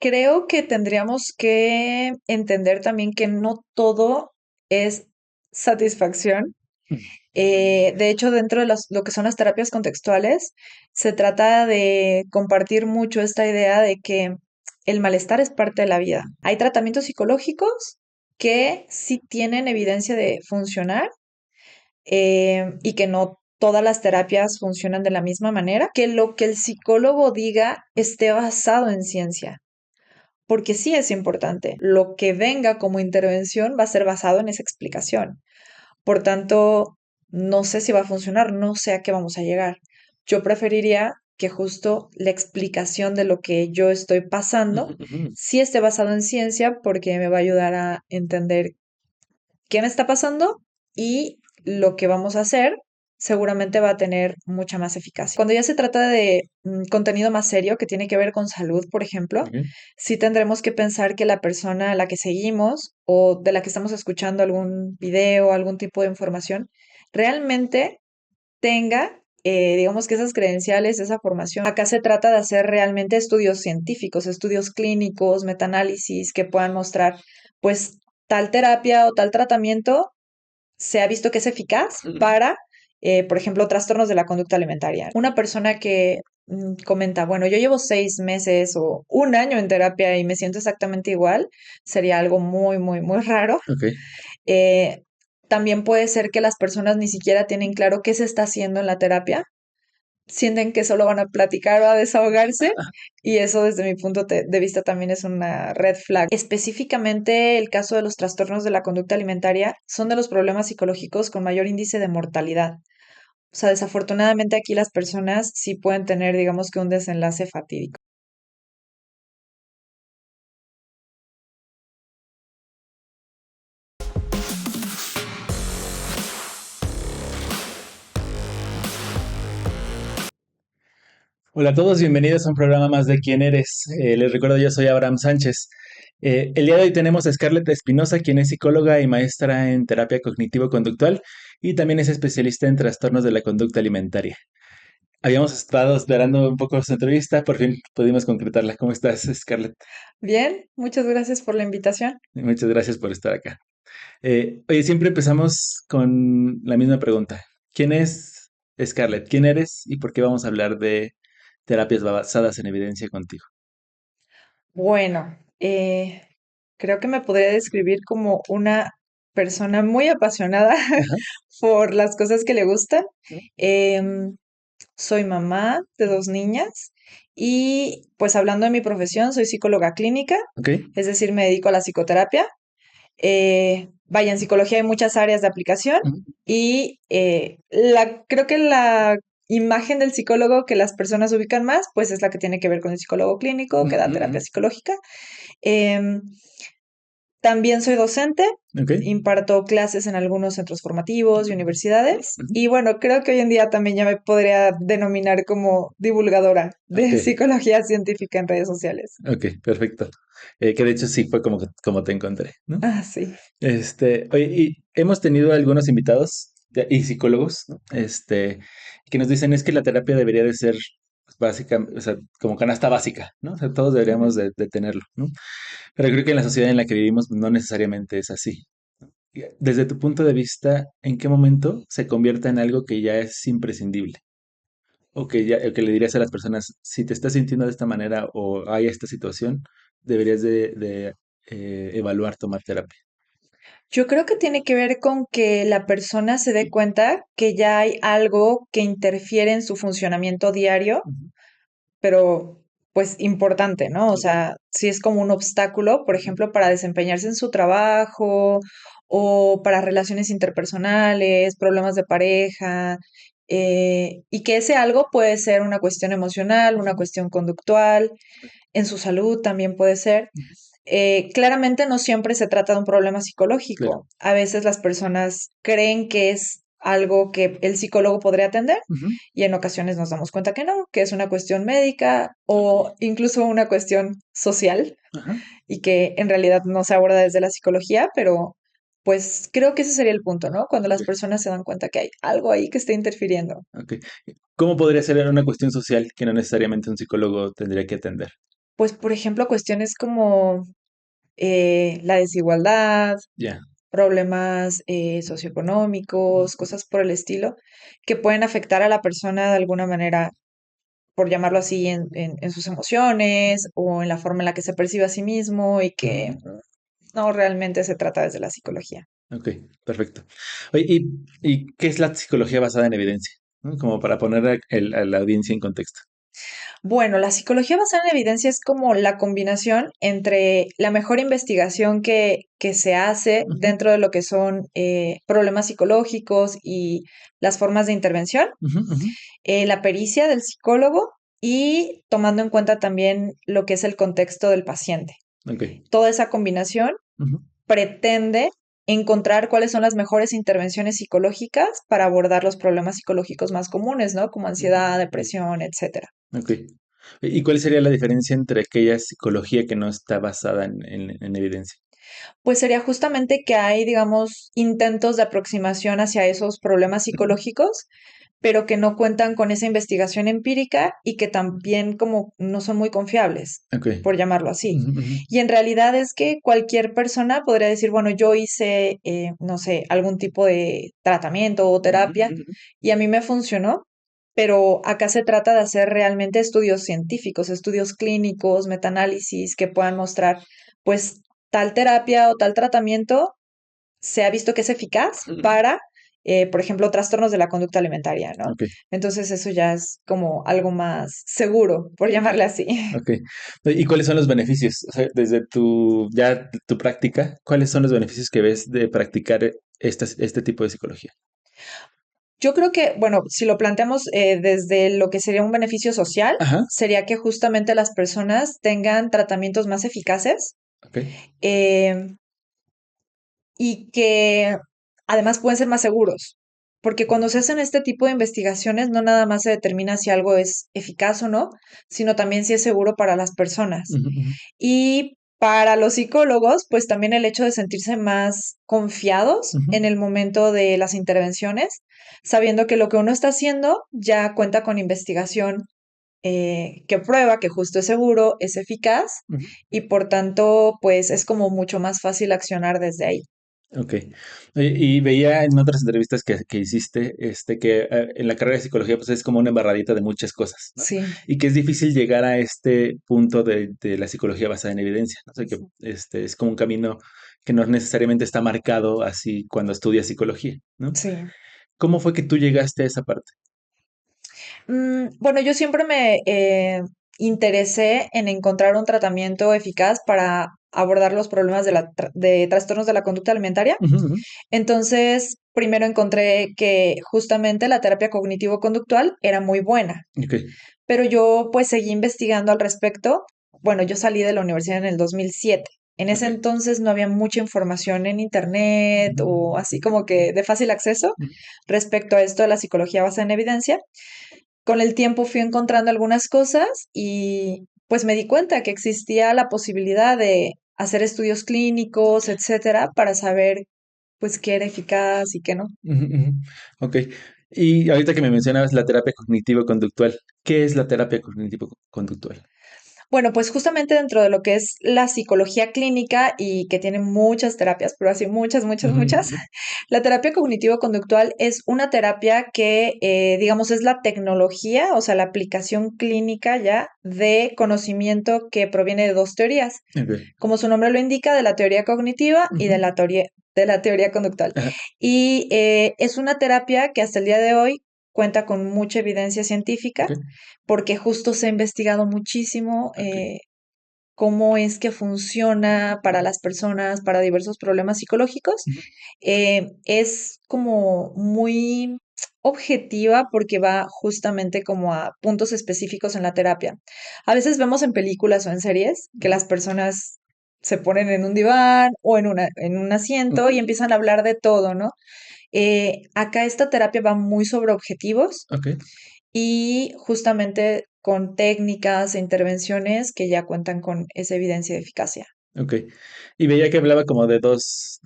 Creo que tendríamos que entender también que no todo es satisfacción. De hecho, dentro de lo que son las terapias contextuales, se trata de compartir mucho esta idea de que el malestar es parte de la vida. Hay tratamientos psicológicos que sí tienen evidencia de funcionar, y que no todas las terapias funcionan de la misma manera, que lo que el psicólogo diga esté basado en ciencia. Porque sí es importante. Lo que venga como intervención va a ser basado en esa explicación. Por tanto, no sé si va a funcionar, no sé a qué vamos a llegar. Yo preferiría que justo la explicación de lo que yo estoy pasando Ujú. sí esté basado en ciencia porque me va a ayudar a entender qué me está pasando y lo que vamos a hacer seguramente va a tener mucha más eficacia. Cuando ya se trata de contenido más serio que tiene que ver con salud, por ejemplo, Ok. sí tendremos que pensar que la persona a la que seguimos o de la que estamos escuchando algún video, algún tipo de información, realmente tenga, digamos que esas credenciales, esa formación. Acá se trata de hacer realmente estudios científicos, estudios clínicos, metaanálisis que puedan mostrar, pues, tal terapia o tal tratamiento se ha visto que es eficaz Ujú. para, por ejemplo, trastornos de la conducta alimentaria. Una persona que comenta, bueno, yo llevo 6 meses o un año en terapia y me siento exactamente igual, sería algo muy, muy, muy raro. Ok. Eh, También puede ser que las personas ni siquiera tienen claro qué se está haciendo en la terapia, sienten que solo van a platicar o a desahogarse y eso desde mi punto de vista también es una red flag. Específicamente el caso de los trastornos de la conducta alimentaria son de los problemas psicológicos con mayor índice de mortalidad. O sea, desafortunadamente aquí las personas sí pueden tener, digamos que un desenlace fatídico. Hola a todos, bienvenidos a un programa más de ¿Quién eres? Les recuerdo, yo soy Abraham Sánchez. El día de hoy tenemos a Scarlett Espinosa, quien es psicóloga y maestra en terapia cognitivo-conductual y también es especialista en trastornos de la conducta alimentaria. Habíamos estado esperando un poco su entrevista, por fin pudimos concretarla. ¿Cómo estás, Scarlett? Bien, muchas gracias por la invitación. Muchas gracias por estar acá. Oye, siempre empezamos con la misma pregunta. ¿Quién es Scarlett? ¿Quién eres y por qué vamos a hablar de terapias basadas en evidencia contigo? Bueno, creo que me podría describir como una persona muy apasionada Ajá. por las cosas que le gustan. Em, Soy mamá de 2 niñas y pues hablando de mi profesión, soy psicóloga clínica, Ok. es decir, me dedico a la psicoterapia. Vaya, en psicología hay muchas áreas de aplicación Ujú. y creo que la imagen del psicólogo que las personas ubican más, pues es la que tiene que ver con el psicólogo clínico, que da terapia Ujú. psicológica. Em, También soy docente, Ok. imparto clases en algunos centros formativos y universidades. Ujú. Y bueno, creo que hoy en día también ya me podría denominar como divulgadora Ok. de psicología científica en redes sociales. Ok, perfecto. Que de hecho sí fue como te encontré, ¿no? Ah, sí. Oye, y hemos tenido algunos invitados y psicólogos, ¿no? Que nos dicen es que la terapia debería de ser pues, básica, o sea, como canasta básica, ¿no? O sea, todos deberíamos Ujú. de tenerlo, ¿no? Pero creo que en la sociedad en la que vivimos no necesariamente es así. Desde tu punto de vista, ¿en qué momento se convierte en algo que ya es imprescindible? O que le dirías a las personas, si te estás sintiendo de esta manera o hay esta situación, deberías de evaluar tomar terapia. Yo creo que tiene que ver con que la persona se dé cuenta que ya hay algo que interfiere en su funcionamiento diario, Ujú. pero pues importante, ¿no? O Ok. sea, si es como un obstáculo, por Ujú. ejemplo, para desempeñarse en su trabajo o para relaciones interpersonales, problemas de pareja, y que ese algo puede ser una cuestión emocional, una Ujú. cuestión conductual, en su salud también puede ser. Ujú. Claramente no siempre se trata de un problema Claro. psicológico. A veces las personas creen que es algo que el psicólogo podría atender Ujú. y en ocasiones nos damos cuenta que no, que es una cuestión médica Ok. o incluso una cuestión social Ajá. y que en realidad no se aborda desde la psicología, pero pues creo que ese sería el punto, ¿no? Cuando Ok. las personas se dan cuenta que hay algo ahí que está interfiriendo. Ok. ¿Cómo podría ser una cuestión social que no necesariamente un psicólogo tendría que atender? Pues, por ejemplo, cuestiones como la desigualdad, Ya. problemas socioeconómicos, cosas por el estilo, que pueden afectar a la persona de alguna manera, por llamarlo así, en sus emociones o en la forma en la que se percibe a sí mismo y que Ujú. no realmente se trata desde la psicología. Ok, perfecto. Oye, ¿y qué es la psicología basada en evidencia? ¿No? Como para poner a la audiencia en contexto. Bueno, la psicología basada en evidencia es como la combinación entre la mejor investigación que se hace Ujú, dentro de lo que son problemas psicológicos y las formas de intervención, ujú, ujú. la pericia del psicólogo y tomando en cuenta también lo que es el contexto del paciente. Ok. Toda esa combinación Ujú, pretende encontrar cuáles son las mejores intervenciones psicológicas para abordar los problemas psicológicos más comunes, ¿no? Como ansiedad, depresión, etcétera. ok. ¿Y cuál sería la diferencia entre aquella psicología que no está basada en evidencia? Pues sería justamente que hay, digamos, intentos de aproximación hacia esos problemas Ujú, psicológicos, pero que no cuentan con esa investigación empírica y que también como no son muy confiables, ok. por llamarlo así. Ujú, ujú, Y en realidad es que cualquier persona podría decir, bueno, yo hice, no sé, algún tipo de tratamiento o ujú, terapia ujú. y a mí me funcionó, pero acá se trata de hacer realmente estudios científicos, estudios clínicos, metaanálisis que puedan mostrar, pues, tal terapia o tal tratamiento se ha visto que es eficaz para, por ejemplo, trastornos de la conducta alimentaria, ¿no? Ok, Entonces eso ya es como algo más seguro, por llamarle así. ok. ¿Y cuáles son los beneficios? O sea, desde tu práctica, ¿cuáles son los beneficios que ves de practicar este tipo de psicología? Yo creo que, bueno, si lo planteamos desde lo que sería un beneficio social, Ajá, sería que justamente las personas tengan tratamientos más eficaces ok. eh, y que además pueden ser más seguros. Porque cuando se hacen este tipo de investigaciones, no nada más se determina si algo es eficaz o no, sino también si es seguro para las personas. Ujú, ujú, Y para los psicólogos, pues también el hecho de sentirse más confiados ujú. en el momento de las intervenciones, sabiendo que lo que uno está haciendo ya cuenta con investigación que prueba que justo es seguro, es eficaz Ujú. y por tanto, pues es como mucho más fácil accionar desde ahí. Ok. Oye, y veía en otras entrevistas que hiciste, que en la carrera de psicología pues es como una embarradita de muchas cosas, ¿no? Sí. Y que es difícil llegar a este punto de la psicología basada en evidencia, ¿no? O sea, que es como un camino que no necesariamente está marcado así cuando estudias psicología, ¿no? Sí. ¿Cómo fue que tú llegaste a esa parte? Bueno, yo siempre me interesé en encontrar un tratamiento eficaz para abordar los problemas de trastornos de la conducta alimentaria. Ujú, ujú. Entonces, primero encontré que justamente la terapia cognitivo-conductual era muy buena, Ok. pero yo pues seguí investigando al respecto. Bueno, yo salí de la universidad en el 2007. En ese Ok. entonces no había mucha información en internet Ujú, o así como que de fácil acceso ujú. respecto a esto de la psicología basada en evidencia. Con el tiempo fui encontrando algunas cosas y pues me di cuenta que existía la posibilidad de hacer estudios clínicos, etcétera, para saber pues qué era eficaz y qué no. Ujú, ujú. Ok. Y ahorita que me mencionabas la terapia cognitivo-conductual, ¿qué es la terapia cognitivo-conductual? Bueno, pues justamente dentro de lo que es la psicología clínica y que tiene muchas terapias, pero así muchas, muchas, Ujú, muchas, ujú. la terapia cognitivo-conductual es una terapia que, digamos, es la tecnología, o sea, la aplicación clínica ya de conocimiento que proviene de dos teorías, Ok. como su nombre lo indica, de la teoría cognitiva y Ujú. de la teoría conductual. Ajá. Y es una terapia que hasta el día de hoy cuenta con mucha evidencia científica, Ok, porque justo se ha investigado muchísimo ok. cómo es que funciona para las personas, para diversos problemas psicológicos. Ujú, Es como muy objetiva porque va justamente como a puntos específicos en la terapia. A veces vemos en películas o en series que ujú, las personas se ponen en un diván o en un asiento y ujú. empiezan a hablar de todo, ¿no? Acá esta terapia va muy sobre objetivos Ok, y justamente con técnicas e intervenciones que ya cuentan con esa evidencia de eficacia. ok. Y veía que hablaba como de dos,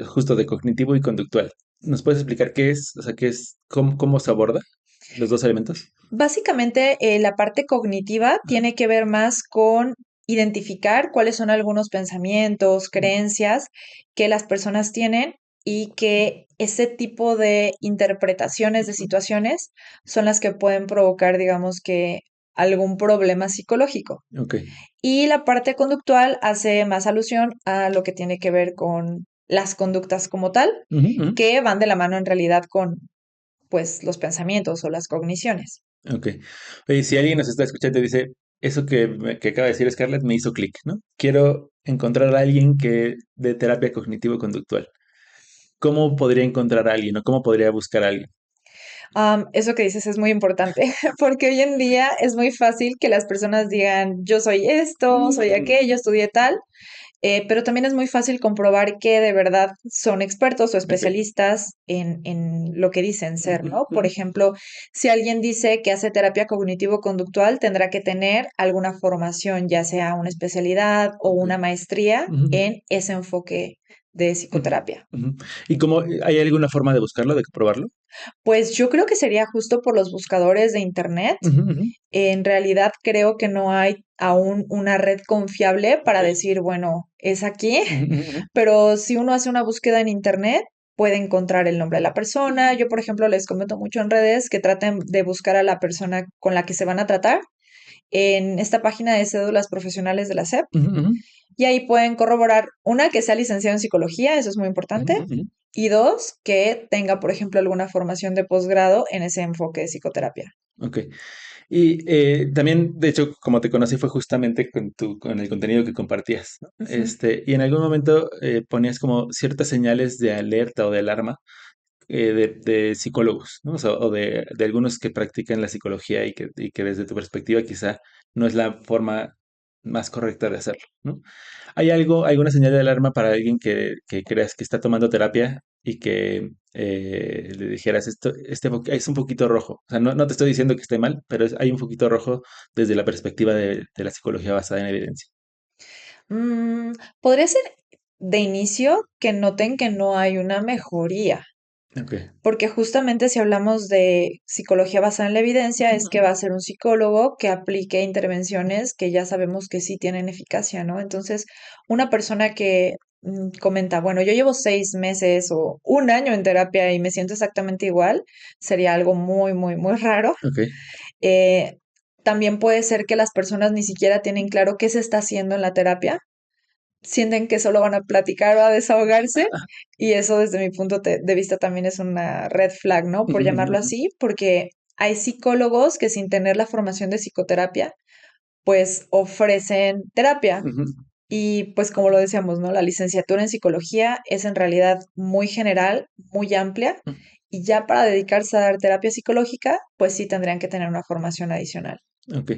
justo de cognitivo y conductual. ¿Nos puedes explicar qué es? O sea, qué es, cómo se aborda los dos elementos. Básicamente, la parte cognitiva Ajá. tiene que ver más con identificar cuáles son algunos pensamientos, creencias que las personas tienen y que ese tipo de interpretaciones de situaciones son las que pueden provocar, digamos que, algún problema psicológico. Ok. Y la parte conductual hace más alusión a lo que tiene que ver con las conductas como tal, Ujú, ujú. que van de la mano en realidad con, pues, los pensamientos o las cogniciones. Ok. Oye, si alguien nos está escuchando y dice, eso que acaba de decir Scarlett me hizo clic, ¿no? Quiero encontrar a alguien que de terapia cognitivo-conductual. ¿Cómo podría encontrar a alguien o cómo podría buscar a alguien? Eso que dices es muy importante, porque hoy en día es muy fácil que las personas digan, yo soy esto, soy Mm, aquello, estudié tal, pero también es muy fácil comprobar que de verdad son expertos o ok. especialistas en lo que dicen ser, Ujú, ¿no? Por ujú. ejemplo, si alguien dice que hace terapia cognitivo-conductual, tendrá que tener alguna formación, ya sea una especialidad o Ok. una maestría Ujú, en ese enfoque de ujú, psicoterapia. ujú. ¿Y cómo hay alguna forma de buscarlo, de probarlo? Pues yo creo que sería justo por los buscadores de internet. Ujú, ujú. En realidad creo que no hay aún una red confiable Ok. para decir, bueno, es aquí, Ujú, ujú, ujú. pero si uno hace una búsqueda en internet, puede encontrar el nombre de la persona. Yo, por ejemplo, les comento mucho en redes que traten de buscar a la persona con la que se van a tratar en esta página de cédulas profesionales de la SEP Ujú, ujú. y ahí pueden corroborar, una, que sea licenciado en psicología, eso es muy Ujú, importante, ujú. y dos, que tenga, por ejemplo, alguna formación de posgrado en ese enfoque de psicoterapia. Ok. Y también, de hecho, como te conocí fue justamente con el contenido que compartías, ¿no? Ujú. Y en algún momento ponías como ciertas señales de alerta o de alarma de psicólogos, ¿no? O sea, o de algunos que practican la psicología y que desde tu perspectiva quizá no es la forma más correcta de hacerlo, ¿no? ¿Hay alguna señal de alarma para alguien que creas que está tomando terapia y que le dijeras esto, es un poquito rojo? O sea, no te estoy diciendo que esté mal, pero hay un poquito rojo desde la perspectiva de la psicología basada en evidencia. Mm, podría ser de inicio que noten que no hay una mejoría, Ok. porque justamente si hablamos de psicología basada en la evidencia, es que va a ser un psicólogo que aplique intervenciones que ya sabemos que sí tienen eficacia, ¿no? Entonces, una persona que comenta, bueno, yo llevo 6 meses o un año en terapia y me siento exactamente igual, sería algo muy, muy, muy raro. Ok. Eh, también puede ser que las personas ni siquiera tienen claro qué se está haciendo en la terapia, sienten que solo van a platicar o a desahogarse, y eso desde mi punto de vista también es una red flag, ¿no? Por Ujú, ujú, llamarlo ujú. así, porque hay psicólogos que sin tener la formación de psicoterapia, pues ofrecen terapia. Ujú. Y pues como lo decíamos, ¿no? La licenciatura en psicología es en realidad muy general, muy amplia, y ya para dedicarse a dar terapia psicológica, pues sí tendrían que tener una formación adicional. Ok.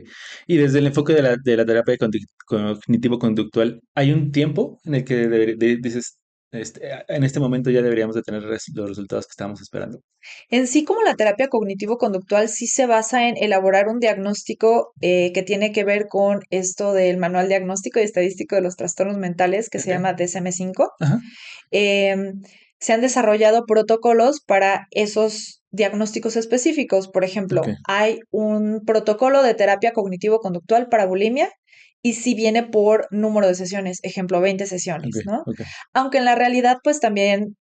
Y desde el enfoque de la terapia cognitivo-conductual, ¿hay un tiempo en el que dices, en este momento ya deberíamos de tener los resultados que estábamos esperando? En sí, como la terapia cognitivo-conductual sí se basa en elaborar un diagnóstico que tiene que ver con esto del Manual Diagnóstico y Estadístico de los Trastornos Mentales, que se Ok. llama DSM-5. Ajá. Em, Se han desarrollado protocolos para esos diagnósticos específicos. Por Ok. ejemplo, hay un protocolo de terapia cognitivo-conductual para bulimia y si viene por número de sesiones, ejemplo, 20 Ok. sesiones, ¿no? Ok. Aunque en la realidad, pues también,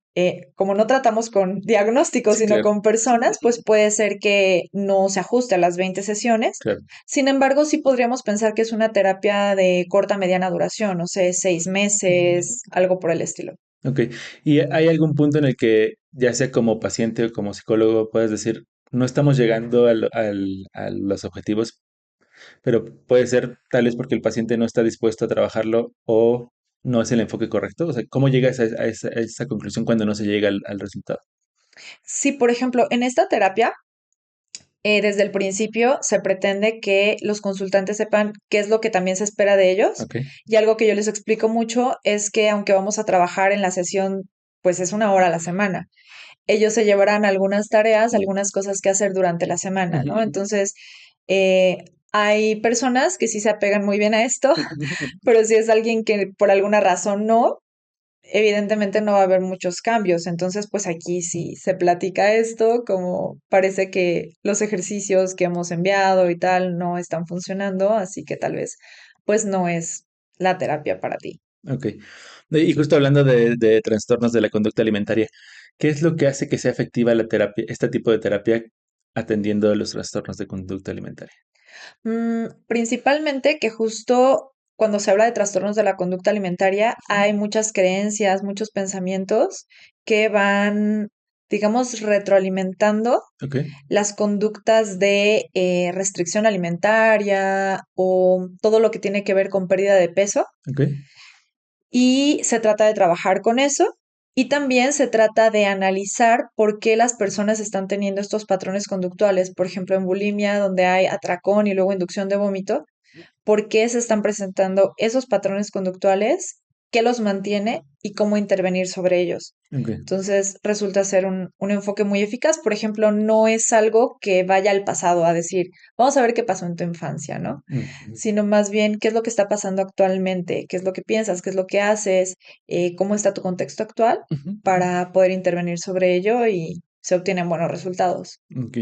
como no tratamos con diagnósticos, Sí, sino claro. con personas, pues puede ser que no se ajuste a las 20 sesiones. Claro. Sin embargo, sí podríamos pensar que es una terapia de corta, mediana duración, no sé, 6 meses, algo por el estilo. Ok. ¿Y hay algún punto en el que, ya sea como paciente o como psicólogo, puedes decir, no estamos llegando a los objetivos, pero puede ser tal vez porque el paciente no está dispuesto a trabajarlo o no es el enfoque correcto? O sea, ¿cómo llegas a esa conclusión cuando no se llega al resultado? Si, por ejemplo, en esta terapia, desde el principio se pretende que los consultantes sepan qué es lo que también se espera de ellos. Ok. Y algo que yo les explico mucho es que aunque vamos a trabajar en la sesión, pues es 1 hora a la semana, ellos se llevarán algunas tareas, Mm. algunas cosas que hacer durante la semana, Ujú, ¿no? ujú. Entonces, eh, hay personas que sí se apegan muy bien a esto, pero si es alguien que por alguna razón no, evidentemente no va a haber muchos cambios. Entonces, pues aquí sí se platica esto, como parece que los ejercicios que hemos enviado y tal no están funcionando, así que tal vez pues no es la terapia para ti. Ok. Y justo hablando de trastornos de la conducta alimentaria, ¿qué es lo que hace que sea efectiva la terapia, este tipo de terapia atendiendo los trastornos de conducta alimentaria? Principalmente que justo cuando se habla de trastornos de la conducta alimentaria Ujú. hay muchas creencias, muchos pensamientos que van, digamos, retroalimentando Ok, las conductas de restricción alimentaria o todo lo que tiene que ver con pérdida de peso. ok, Y se trata de trabajar con eso y también se trata de analizar por qué las personas están teniendo estos patrones conductuales. Por ejemplo, en bulimia, donde hay atracón y luego inducción de vómito, por qué se están presentando esos patrones conductuales, qué los mantiene y cómo intervenir sobre ellos. ok. Entonces, resulta ser un enfoque muy eficaz. Por ejemplo, no es algo que vaya al pasado a decir, vamos a ver qué pasó en tu infancia, ¿no? Ujú, Sino más bien qué es lo que está pasando actualmente, qué es lo que piensas, qué es lo que haces, cómo está tu contexto actual ujú, ujú. para poder intervenir sobre ello y se obtienen buenos resultados. Ok.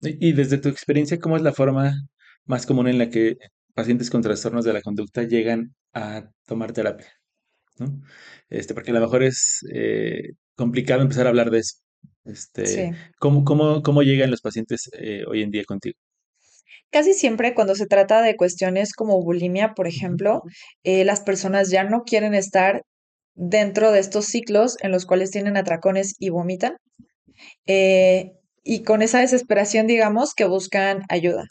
Y desde tu experiencia, ¿cómo es la forma más común en la que pacientes con trastornos de la conducta llegan a tomar terapia? ¿No? Porque a lo mejor es complicado empezar a hablar de eso. Sí. ¿Cómo llegan los pacientes hoy en día contigo? Casi siempre cuando se trata de cuestiones como bulimia, por Ujú, ejemplo, las personas ya no quieren estar dentro de estos ciclos en los cuales tienen atracones y vomitan, eh, y con esa desesperación, digamos, que buscan ayuda.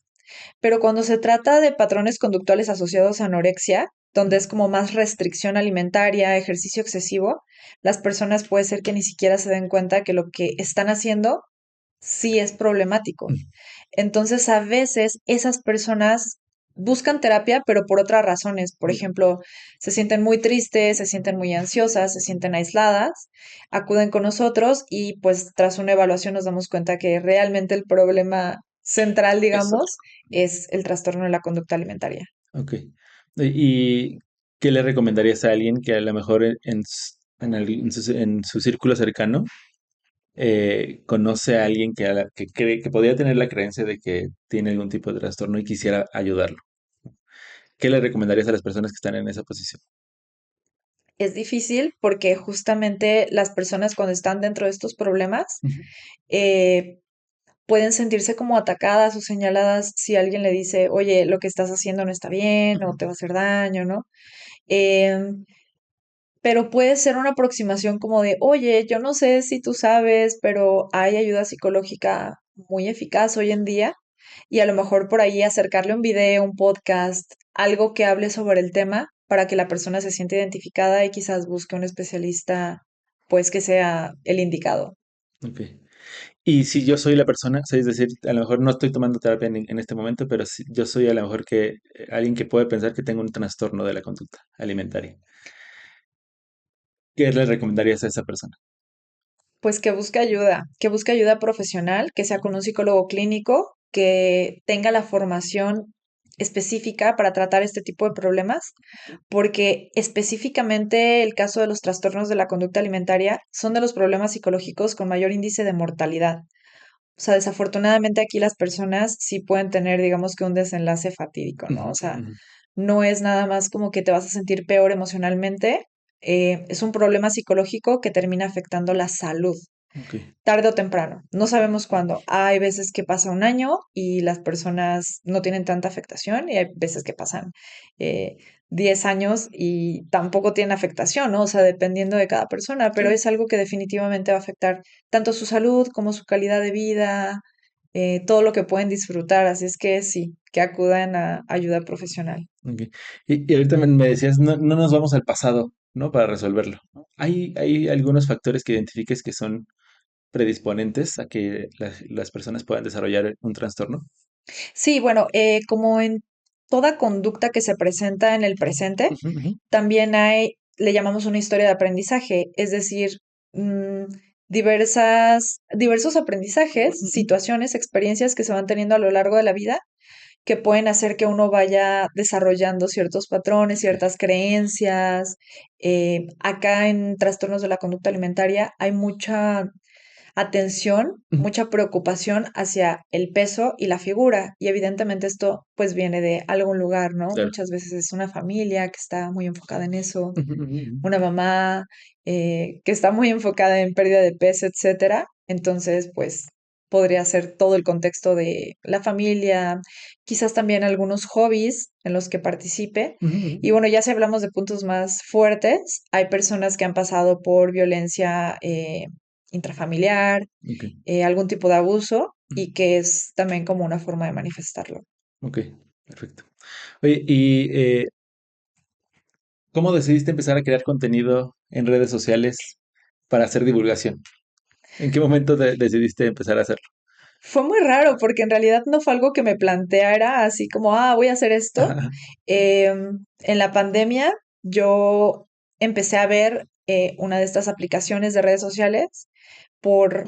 Pero cuando se trata de patrones conductuales asociados a anorexia, donde es como más restricción alimentaria, ejercicio excesivo, las personas puede ser que ni siquiera se den cuenta que lo que están haciendo sí es problemático. ujú. Entonces, a veces esas personas buscan terapia, pero por otras razones. Por ejemplo, se sienten muy tristes, se sienten muy ansiosas, se sienten aisladas, acuden con nosotros y pues tras una evaluación nos damos cuenta que realmente el problema central, Eso. digamos, es el trastorno de la conducta alimentaria. Ok. ¿Y qué le recomendarías a alguien que a lo mejor en su círculo cercano conoce a alguien que cree que podría tener la creencia de que tiene algún tipo de trastorno y quisiera ayudarlo? ¿Qué le recomendarías a las personas que están en esa posición? Es difícil porque justamente las personas cuando están dentro de estos problemas, Ujú, eh, pueden sentirse como atacadas o señaladas si alguien le dice, oye, lo que estás haciendo no está bien o ujú. te va a hacer daño, ¿no? Em, pero puede ser una aproximación como de, oye, yo no sé si tú sabes, pero hay ayuda psicológica muy eficaz hoy en día y a lo mejor por ahí acercarle un video, un podcast, algo que hable sobre el tema para que la persona se sienta identificada y quizás busque un especialista, pues que sea el indicado. Ok. Y si yo soy la persona, o sea, es decir, a lo mejor no estoy tomando terapia en este momento, pero si yo soy a lo mejor que alguien que puede pensar que tengo un trastorno de la conducta alimentaria. ¿Qué le recomendarías a esa persona? Pues que busque ayuda profesional, que sea con un psicólogo clínico, que tenga la formación específica para tratar este tipo de problemas, porque específicamente el caso de los trastornos de la conducta alimentaria son de los problemas psicológicos con mayor índice de mortalidad. O sea, desafortunadamente aquí las personas sí pueden tener, digamos que un desenlace fatídico, ¿no? Ujú, O sea, ujú. no es nada más como que te vas a sentir peor emocionalmente, es un problema psicológico que termina afectando la salud Ok, tarde o temprano. No sabemos cuándo. Hay veces que pasa un año y las personas no tienen tanta afectación y hay veces que pasan eh, 10 años y tampoco tienen afectación, ¿no? O sea, dependiendo de cada persona, pero sí. es algo que definitivamente va a afectar tanto su salud como su calidad de vida, todo lo que pueden disfrutar. Así es que sí, que acudan a ayuda profesional. Ok. Y ahorita me decías, no, no nos vamos al pasado, ¿no? Para resolverlo. ¿Hay algunos factores que identifiques que son predisponentes a que las personas puedan desarrollar un trastorno? Sí, bueno, como en toda conducta que se presenta en el presente, Ujú, ujú. también le llamamos una historia de aprendizaje, es decir, mm, diversos aprendizajes, Ujú, ujú. situaciones, experiencias que se van teniendo a lo largo de la vida que pueden hacer que uno vaya desarrollando ciertos patrones, Ok. ciertas creencias. Acá en trastornos de la conducta alimentaria hay atención, Ujú. mucha preocupación hacia el peso y la figura. Y evidentemente esto pues viene de algún lugar, ¿no? Claro. Muchas veces es una familia que está muy enfocada en eso, Ujú, ujú, ujú. una mamá que está muy enfocada en pérdida de peso, etcétera. Entonces, pues podría ser todo el contexto de la familia, quizás también algunos hobbies en los que participe. Ujú, ujú. Y bueno, ya si hablamos de puntos más fuertes, hay personas que han pasado por violencia intrafamiliar, Ok. algún tipo de abuso Ujú. y que es también como una forma de manifestarlo. Ok, perfecto. Oye, ¿y cómo decidiste empezar a crear contenido en redes sociales para hacer divulgación? ¿En qué momento decidiste empezar a hacerlo? Fue muy raro porque en realidad no fue algo que me planteara así como, voy a hacer esto. Ajá. En la pandemia yo empecé a ver una de estas aplicaciones de redes sociales por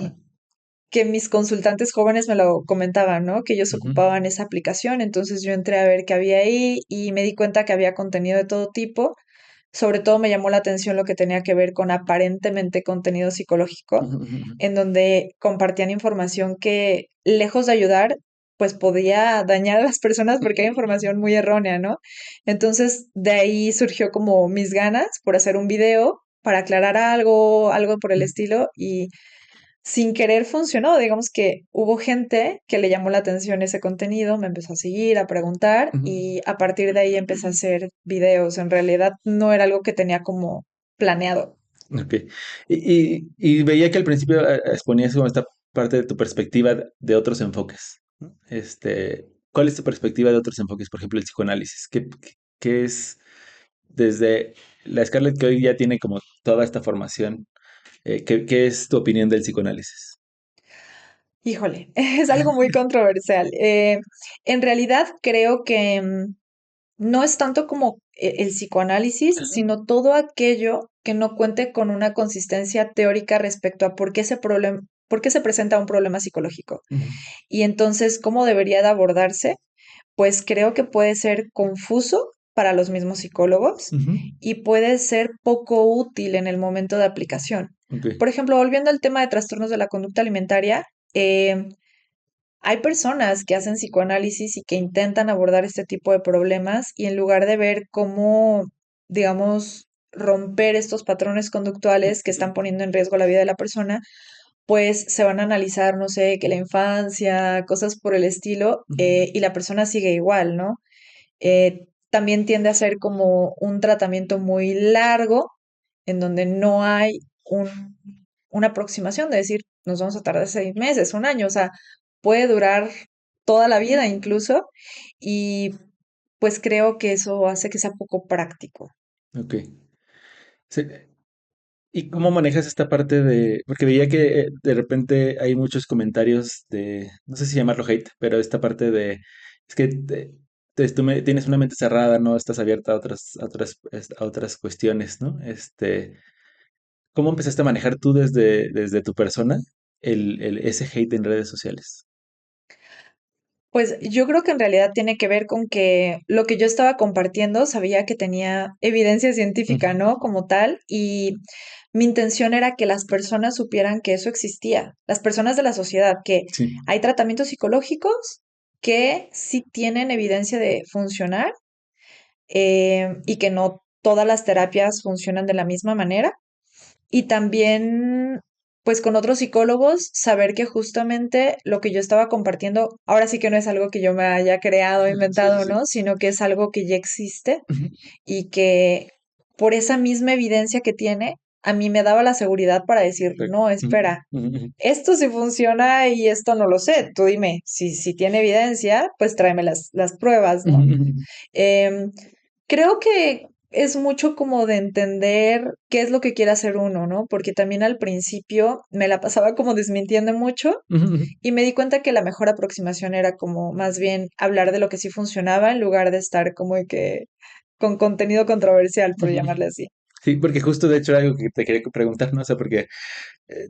que mis consultantes jóvenes me lo comentaban, ¿no? Que ellos Ujú, ocupaban esa aplicación. Entonces yo entré a ver qué había ahí y me di cuenta que había contenido de todo tipo. Sobre todo me llamó la atención lo que tenía que ver con aparentemente contenido psicológico, ujú, ujú, ujú. en donde compartían información que, lejos de ayudar, pues podía dañar a las personas porque hay información muy errónea, ¿no? Entonces, de ahí surgió como mis ganas por hacer un video para aclarar algo, algo por el estilo, y sin querer funcionó. Digamos que hubo gente que le llamó la atención ese contenido, me empezó a seguir, a preguntar Ujú. y a partir de ahí empecé a hacer videos. En realidad no era algo que tenía como planeado. Ok. Y veía que al principio exponías como esta parte de tu perspectiva de otros enfoques, ¿no? ¿Cuál es tu perspectiva de otros enfoques? Por ejemplo, el psicoanálisis. ¿Qué es desde la Scarlett que hoy ya tiene como toda esta formación? ¿Qué es tu opinión del psicoanálisis? Híjole, es algo muy controversial. En realidad creo que no es tanto como el psicoanálisis, Ajá. sino todo aquello que no cuente con una consistencia teórica respecto a por qué se presenta un problema psicológico. Ujú, Y entonces, ¿cómo debería de abordarse? Pues creo que puede ser confuso para los mismos psicólogos ujú. y puede ser poco útil en el momento de aplicación. Ok. Por ejemplo, volviendo al tema de trastornos de la conducta alimentaria, hay personas que hacen psicoanálisis y que intentan abordar este tipo de problemas y en lugar de ver cómo, digamos, romper estos patrones conductuales que están poniendo en riesgo la vida de la persona, pues se van a analizar, no sé, que la infancia, cosas por el estilo, Ujú, y la persona sigue igual, ¿no? También tiende a ser como un tratamiento muy largo, en donde no hay una aproximación de decir, nos vamos a tardar 6 meses, un año, o sea, puede durar toda la vida incluso, y pues creo que eso hace que sea poco práctico. ok. Sí, ¿y cómo manejas esta parte de, porque veía que de repente hay muchos comentarios de, no sé si llamarlo hate, pero esta parte de, es que tienes una mente cerrada, no estás abierta a otras cuestiones, ¿no? ¿Cómo empezaste a manejar tú desde tu persona ese hate en redes sociales? Pues yo creo que en realidad tiene que ver con que lo que yo estaba compartiendo sabía que tenía evidencia científica, Ujú. ¿no? Como tal, y mi intención era que las personas supieran que eso existía, las personas de la sociedad, que Sí. hay tratamientos psicológicos que sí tienen evidencia de funcionar, y que no todas las terapias funcionan de la misma manera. Y también, pues con otros psicólogos, saber que justamente lo que yo estaba compartiendo, ahora sí que no es algo que yo me haya creado, Sí, sí, inventado, sí. ¿no? Sino que es algo que ya existe Ujú. y que por esa misma evidencia que tiene, a mí me daba la seguridad para decir, Perfecto. no, Ujú, espera, ujú, ujú. esto sí funciona y esto no lo sé. Tú dime, si tiene evidencia, pues tráeme las pruebas, Ujú, ¿no? ujú, ujú. Em, Creo que es mucho como de entender qué es lo que quiere hacer uno, ¿no? Porque también al principio me la pasaba como desmintiendo mucho Ujú, ujú. y me di cuenta que la mejor aproximación era como más bien hablar de lo que sí funcionaba en lugar de estar como de que con contenido controversial, por Ujú. llamarle así. Sí, porque justo de hecho era algo que te quería preguntar, ¿no? O sea, porque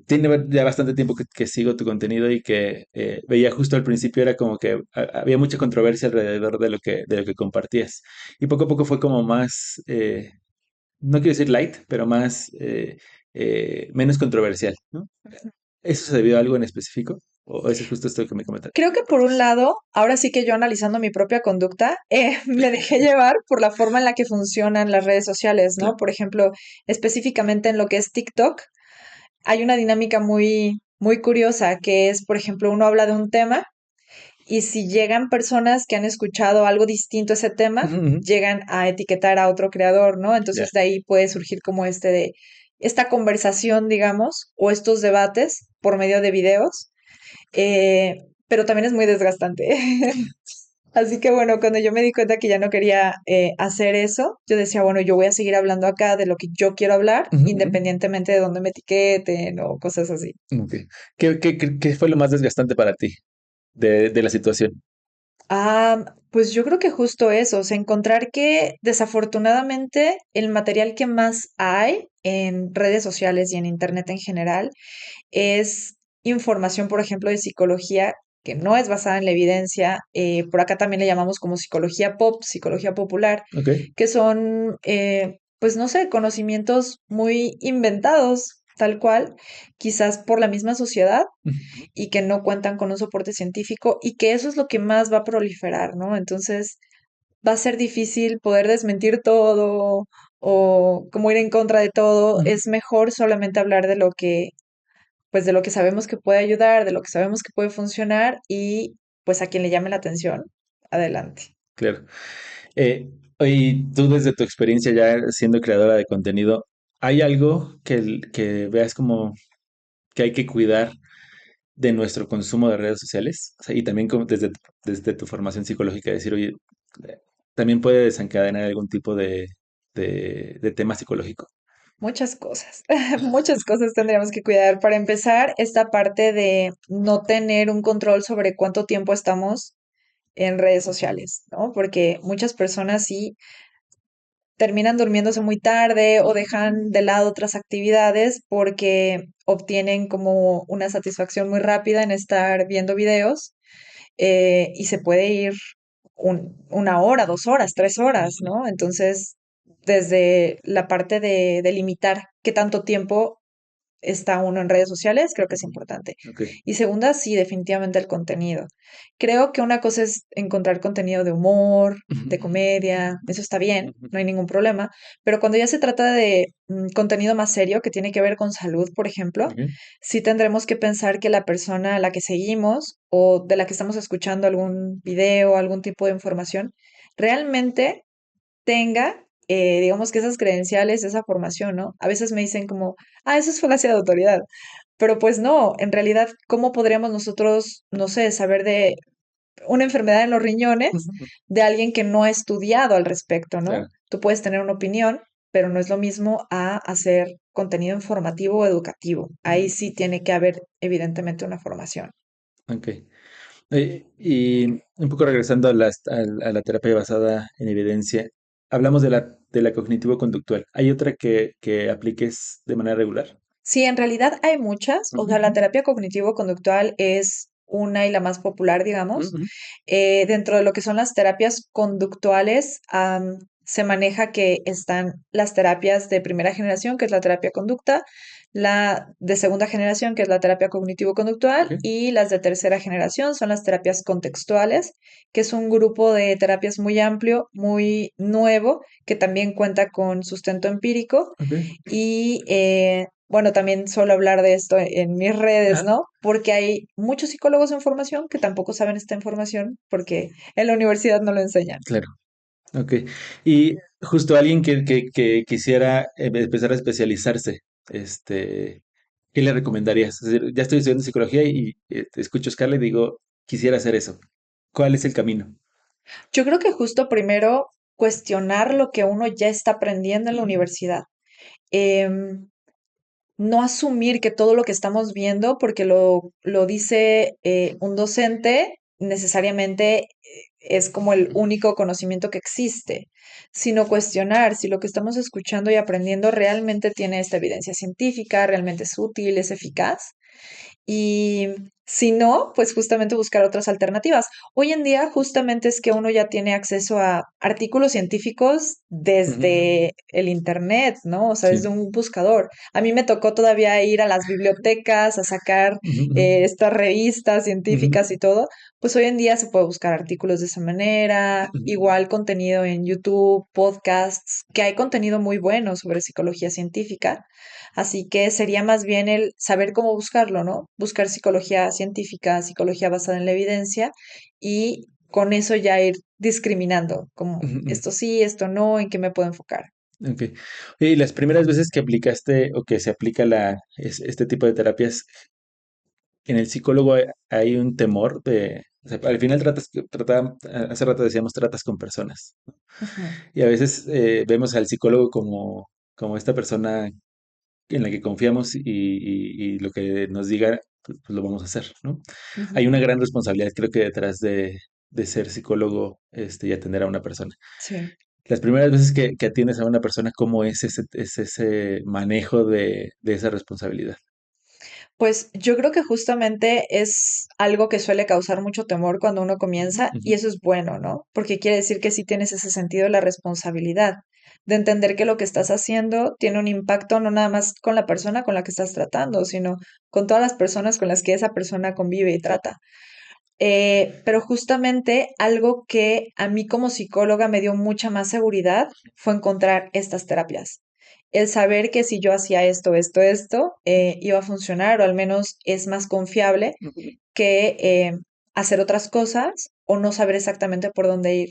tiene ya bastante tiempo que sigo tu contenido y que veía justo al principio era como que había mucha controversia alrededor de lo que compartías. Y poco a poco fue como más, no quiero decir light, pero más, menos controversial, ¿no? ¿Eso se debió a algo en específico? ¿O eso es justo esto que me comentaste? Creo que por un lado, ahora sí que yo analizando mi propia conducta, me dejé llevar por la forma en la que funcionan las redes sociales, ¿no? Claro. Por ejemplo, específicamente en lo que es TikTok, hay una dinámica muy curiosa que es, por ejemplo, uno habla de un tema y si llegan personas que han escuchado algo distinto a ese tema, Ujú, ujú. llegan a etiquetar a otro creador, ¿no? Ya, Entonces de ahí puede surgir como esta conversación, digamos, o estos debates por medio de videos, eh, pero también es muy desgastante. Así que bueno, cuando yo me di cuenta que ya no quería hacer eso, yo decía, bueno, yo voy a seguir hablando acá de lo que yo quiero hablar, ujú, ujú. independientemente de dónde me etiqueten o cosas así. Ok. ¿Qué fue lo más desgastante para ti de la situación? Pues yo creo que justo eso, o sea, encontrar que desafortunadamente el material que más hay en redes sociales y en internet en general es información, por ejemplo, de psicología que no es basada en la evidencia. Por acá también le llamamos como psicología pop, psicología popular, Ok. que son, pues no sé, conocimientos muy inventados, tal cual, quizás por la misma sociedad Ujú. y que no cuentan con un soporte científico y que eso es lo que más va a proliferar, ¿no? Entonces va a ser difícil poder desmentir todo o como ir en contra de todo. Ujú. Es mejor solamente hablar de lo que, pues de lo que sabemos que puede ayudar, de lo que sabemos que puede funcionar y pues a quien le llame la atención, adelante. Claro. Eh, y tú desde tu experiencia ya siendo creadora de contenido, ¿hay algo que veas como que hay que cuidar de nuestro consumo de redes sociales? O sea, y también como desde tu formación psicológica, decir, oye, también puede desencadenar algún tipo de tema psicológico. Muchas cosas, muchas cosas tendríamos que cuidar. Para empezar, esta parte de no tener un control sobre cuánto tiempo estamos en redes sociales, ¿no? Porque muchas personas sí terminan durmiéndose muy tarde o dejan de lado otras actividades porque obtienen como una satisfacción muy rápida en estar viendo videos y se puede ir una hora, 2 horas, 3 horas, ¿no? Entonces, desde la parte de limitar qué tanto tiempo está uno en redes sociales, creo que es importante. Ok. Y segunda, sí, definitivamente el contenido. Creo que una cosa es encontrar contenido de humor, Ujú, de comedia, eso está bien, ujú, no hay ningún problema, pero cuando ya se trata de contenido más serio que tiene que ver con salud, por ejemplo, ok, sí tendremos que pensar que la persona a la que seguimos o de la que estamos escuchando algún video, algún tipo de información, realmente tenga, digamos que esas credenciales, esa formación, ¿no? A veces me dicen como, eso es falacia de autoridad, pero pues no, en realidad, ¿cómo podríamos nosotros, no sé, saber de una enfermedad en los riñones ujú, de alguien que no ha estudiado al respecto, ¿no? claro. Tú puedes tener una opinión, pero no es lo mismo a hacer contenido informativo o educativo. Ahí Ujú, sí tiene que haber, evidentemente, una formación. ok. Y un poco regresando a la terapia basada en evidencia, hablamos de la cognitivo-conductual. ¿Hay otra que apliques de manera regular? Sí, en realidad hay muchas, o sea, la Ujú, terapia cognitivo-conductual es una y la más popular, digamos. ujú, Dentro de lo que son las terapias conductuales, se maneja que están las terapias de primera generación, que es la terapia conducta, la de segunda generación, que es la terapia cognitivo-conductual, ok, y las de tercera generación son las terapias contextuales, que es un grupo de terapias muy amplio, muy nuevo, que también cuenta con sustento empírico ok. y bueno, también suelo hablar de esto en mis redes, Ajá, ¿no? Porque hay muchos psicólogos en formación que tampoco saben esta información porque en la universidad no lo enseñan. claro. Ok. Y justo alguien que quisiera empezar a especializarse, ¿qué le recomendarías? Es decir, ya estoy estudiando psicología y te escucho Scarlett y digo, quisiera hacer eso. ¿Cuál es el camino? Yo creo que justo primero cuestionar lo que uno ya está aprendiendo en la Ujú, universidad. Em, no asumir que todo lo que estamos viendo, porque lo dice un docente, necesariamente es como el único conocimiento que existe, sino cuestionar si lo que estamos escuchando y aprendiendo realmente tiene esta evidencia científica, realmente es útil, es eficaz. Y si no, pues justamente buscar otras alternativas. Hoy en día justamente es que uno ya tiene acceso a artículos científicos Ujú. desde el internet, ¿no? O sea, desde Sí. un buscador. A mí me tocó todavía ir a las bibliotecas a sacar Ujú, ujú, estas revistas ujú, científicas y todo. Pues hoy en día se puede buscar artículos de esa manera, ujú, igual contenido en YouTube, podcasts, que hay contenido muy bueno sobre psicología científica. Así que sería más bien el saber cómo buscarlo, ¿no? Buscar psicología científica, psicología basada en la evidencia y con eso ya ir discriminando, como ujú, ujú. esto sí, esto no, en qué me puedo enfocar. Ok. Oye, y las primeras veces que aplicaste o que se aplica este tipo de terapias, en el psicólogo hay un temor de, o sea, al final hace rato decíamos, tratas con personas. Ujú, Y a veces vemos al psicólogo como esta persona en la que confiamos y lo que nos diga, pues lo vamos a hacer, ¿no? Hay ujú. una gran responsabilidad, creo que detrás de ser psicólogo, y atender a una persona. Sí. Las primeras veces que atiendes a una persona, ¿cómo es ese manejo de esa responsabilidad? Pues yo creo que justamente es algo que suele causar mucho temor cuando uno Ujú, comienza ujú, y eso es bueno, ¿no? Porque quiere decir que sí tienes ese sentido de la responsabilidad, de entender que lo que estás haciendo tiene un impacto no nada más con la persona con la que estás tratando, sino con todas las personas con las que esa persona convive y trata. Pero justamente algo que a mí como psicóloga me dio mucha más seguridad fue encontrar estas terapias. El saber que si yo hacía esto, iba a funcionar o al menos es más confiable ujú, que hacer otras cosas o no saber exactamente por dónde ir.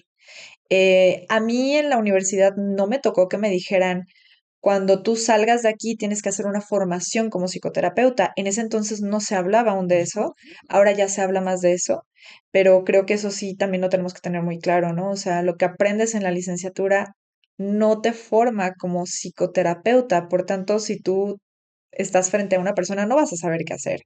A mí en la universidad no me tocó que me dijeran, cuando tú salgas de aquí tienes que hacer una formación como psicoterapeuta. En ese entonces no se hablaba aún de ujú. eso, ahora ya se habla más de eso, pero creo que eso sí también lo tenemos que tener muy claro, ¿no? O sea, lo que aprendes en la licenciatura no te forma como psicoterapeuta, por tanto, si tú estás frente a una persona no vas a saber qué hacer.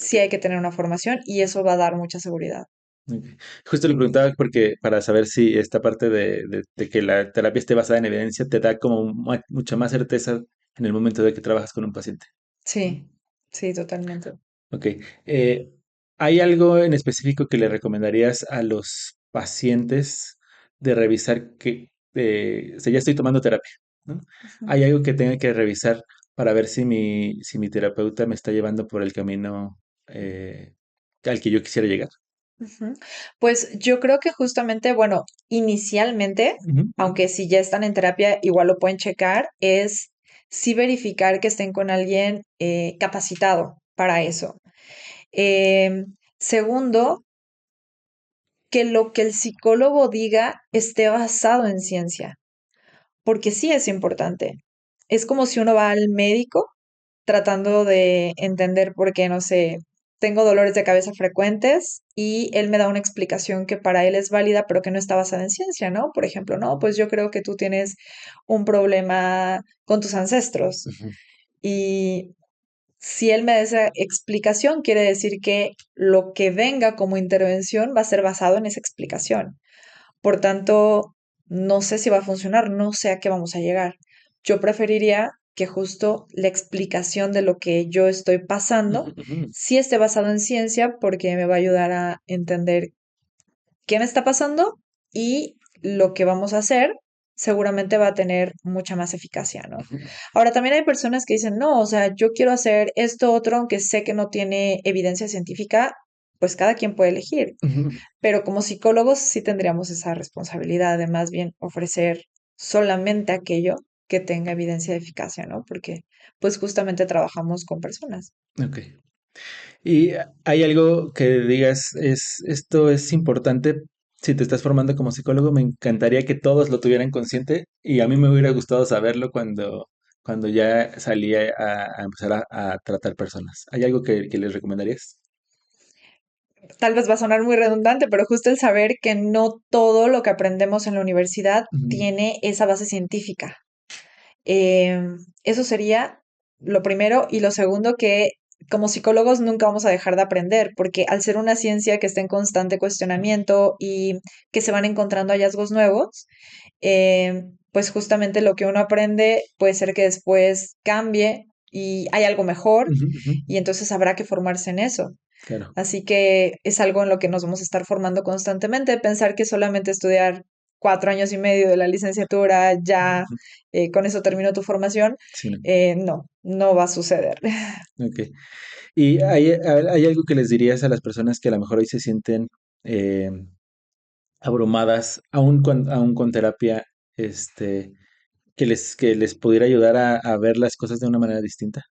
Ok, Sí hay que tener una formación y eso va a dar mucha seguridad. ok. Justo le preguntaba porque para saber si esta parte de que la terapia esté basada en evidencia te da como mucha más certeza en el momento de que trabajas con un paciente. ¿No? Sí, sí, totalmente. Ok. eh, ¿Hay algo en específico que le recomendarías a los pacientes de revisar o sea, ya estoy tomando terapia, ¿no? Ujú. ¿Hay algo que tenga que revisar para ver si mi terapeuta me está llevando por el camino al que yo quisiera llegar? Ujú. Pues yo creo que justamente, bueno, inicialmente, Ujú, ujú, aunque si ya están en terapia, igual lo pueden checar, es sí verificar que estén con alguien capacitado para eso. Segundo, que lo que el psicólogo diga esté basado en ciencia, porque sí es importante. Es como si uno va al médico tratando de entender por qué, no sé, tengo dolores de cabeza frecuentes y él me da una explicación que para él es válida, pero que no está basada en ciencia, ¿no? Por ejemplo, no, pues yo creo que tú tienes un problema con tus ancestros ujú, y si él me da esa explicación, quiere decir que lo que venga como intervención va a ser basado en esa explicación. Por tanto, no sé si va a funcionar, no sé a qué vamos a llegar. Yo preferiría que justo la explicación de lo que yo estoy pasando ujú, ujú, sí esté basado en ciencia porque me va a ayudar a entender qué me está pasando y lo que vamos a hacer seguramente va a tener mucha más eficacia, ¿no? ujú, Ahora, también hay personas que dicen, no, o sea, yo quiero hacer esto otro, aunque sé que no tiene evidencia científica, pues cada quien puede elegir. ujú. Pero como psicólogos sí tendríamos esa responsabilidad de más bien ofrecer solamente aquello que tenga evidencia de eficacia, ¿no? Porque pues justamente trabajamos con personas. Ok. ¿Y hay algo que digas, esto es importante si te estás formando como psicólogo? Me encantaría que todos lo tuvieran consciente y a mí me hubiera gustado saberlo cuando ya salí a empezar a tratar personas. ¿Hay algo que les recomendarías? Tal vez va a sonar muy redundante, pero justo el saber que no todo lo que aprendemos en la universidad Ujú, tiene esa base científica. Eso sería lo primero. Y lo segundo, que como psicólogos nunca vamos a dejar de aprender, porque al ser una ciencia que está en constante cuestionamiento y que se van encontrando hallazgos nuevos, pues justamente lo que uno aprende puede ser que después cambie y hay algo mejor Ujú, ujú, y entonces habrá que formarse en eso. claro. Así que es algo en lo que nos vamos a estar formando constantemente. Pensar que solamente estudiar 4 años y medio de la licenciatura, ya Ujú, con eso terminó tu formación, sí, no. no, no va a suceder. Ok. ¿Y hay algo que les dirías a las personas que a lo mejor hoy se sienten eh, abrumadas, aún con terapia, este, que les pudiera ayudar a ver las cosas de una manera distinta?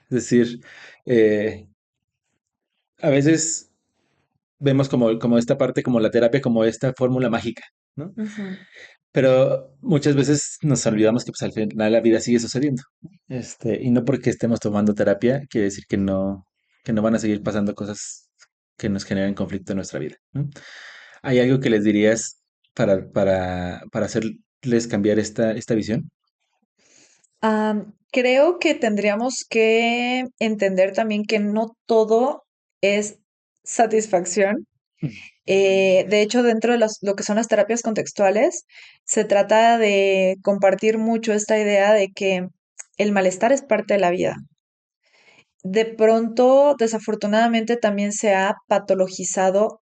Es decir, eh, a veces vemos como esta parte, como la terapia, como esta fórmula mágica, ¿no? Ujú. Pero muchas veces nos olvidamos que pues al final la vida sigue sucediendo. Y no porque estemos tomando terapia, quiere decir que no van a seguir pasando cosas que nos generen conflicto en nuestra vida, ¿no? ¿Hay algo que les dirías para hacerles cambiar esta visión? Creo que tendríamos que entender también que no todo es satisfacción. Mm, De hecho, dentro de lo que son las terapias contextuales, se trata de compartir mucho esta idea de que el malestar es parte de la vida. De pronto, desafortunadamente, también se ha patologizado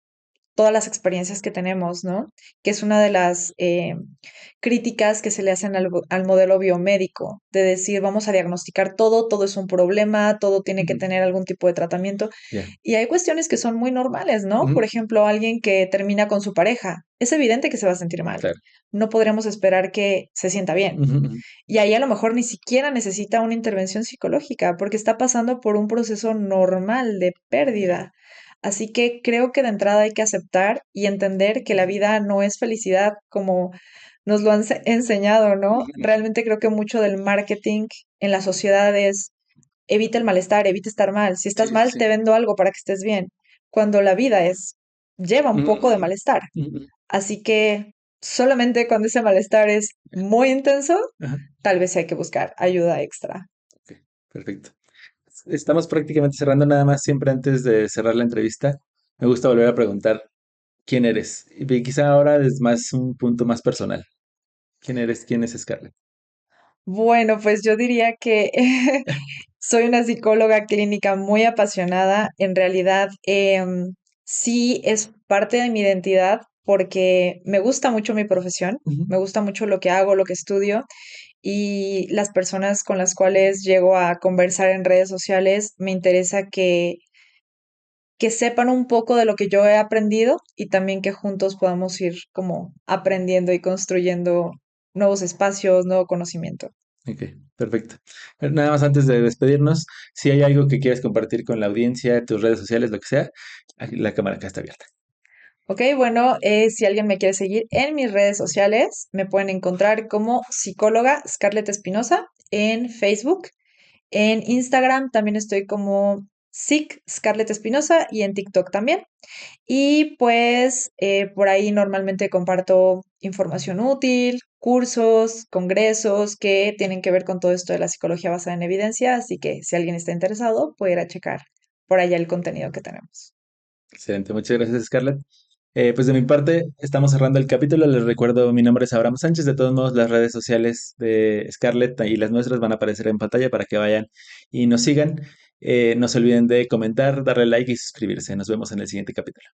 todas las experiencias que tenemos, ¿no? Que es una de las críticas que se le hacen al modelo biomédico, de decir, vamos a diagnosticar todo, todo es un problema, todo tiene que mm, tener algún tipo de tratamiento. ya, Y hay cuestiones que son muy normales, ¿no? mm, Por ejemplo, alguien que termina con su pareja, es evidente que se va a sentir mal. claro. No podremos esperar que se sienta bien. Ujú, ujú, Y ahí a lo mejor ni siquiera necesita una intervención psicológica porque está pasando por un proceso normal de pérdida. Así que creo que de entrada hay que aceptar y entender que la vida no es felicidad como nos lo han enseñado, ¿no? ujú, Realmente creo que mucho del marketing en la sociedad es evita el malestar, evita estar mal. Si estás sí, sí, mal, sí. te vendo algo para que estés bien. Cuando la vida lleva un Ujú, poco de ujú, malestar. ujú, Así que solamente cuando ese malestar es muy intenso, ajá, tal vez hay que buscar ayuda extra. ok, perfecto. Estamos prácticamente cerrando nada más, siempre antes de cerrar la entrevista. Me gusta volver a preguntar quién eres. Y quizá ahora es más un punto más personal. ¿Quién eres? ¿Quién es Scarlett? Bueno, pues yo diría que soy una psicóloga clínica muy apasionada. En realidad, sí es parte de mi identidad porque me gusta mucho mi profesión, Ujú, me gusta mucho lo que hago, lo que estudio y las personas con las cuales llego a conversar en redes sociales, me interesa que sepan un poco de lo que yo he aprendido y también que juntos podamos ir como aprendiendo y construyendo nuevos espacios, nuevo conocimiento. ok, perfecto. Nada más antes de despedirnos, si hay algo que quieras compartir con la audiencia, tus redes sociales, lo que sea, aquí la cámara acá está abierta. Ok, bueno, si alguien me quiere seguir en mis redes sociales, me pueden encontrar como psicóloga Scarlett Espinosa en Facebook. En Instagram también estoy como Scarlett Espinosa y en TikTok también. Y pues por ahí normalmente comparto información útil, cursos, congresos que tienen que ver con todo esto de la psicología basada en evidencia. Así que si alguien está interesado, puede ir a checar por allá el contenido que tenemos. Excelente, muchas gracias, Scarlett. Pues de mi parte, estamos cerrando el capítulo. Les recuerdo, mi nombre es Abraham Sánchez. De todos modos, las redes sociales de Scarlett y las nuestras van a aparecer en pantalla para que vayan y nos sigan. No se olviden de comentar, darle like y suscribirse. Nos vemos en el siguiente capítulo.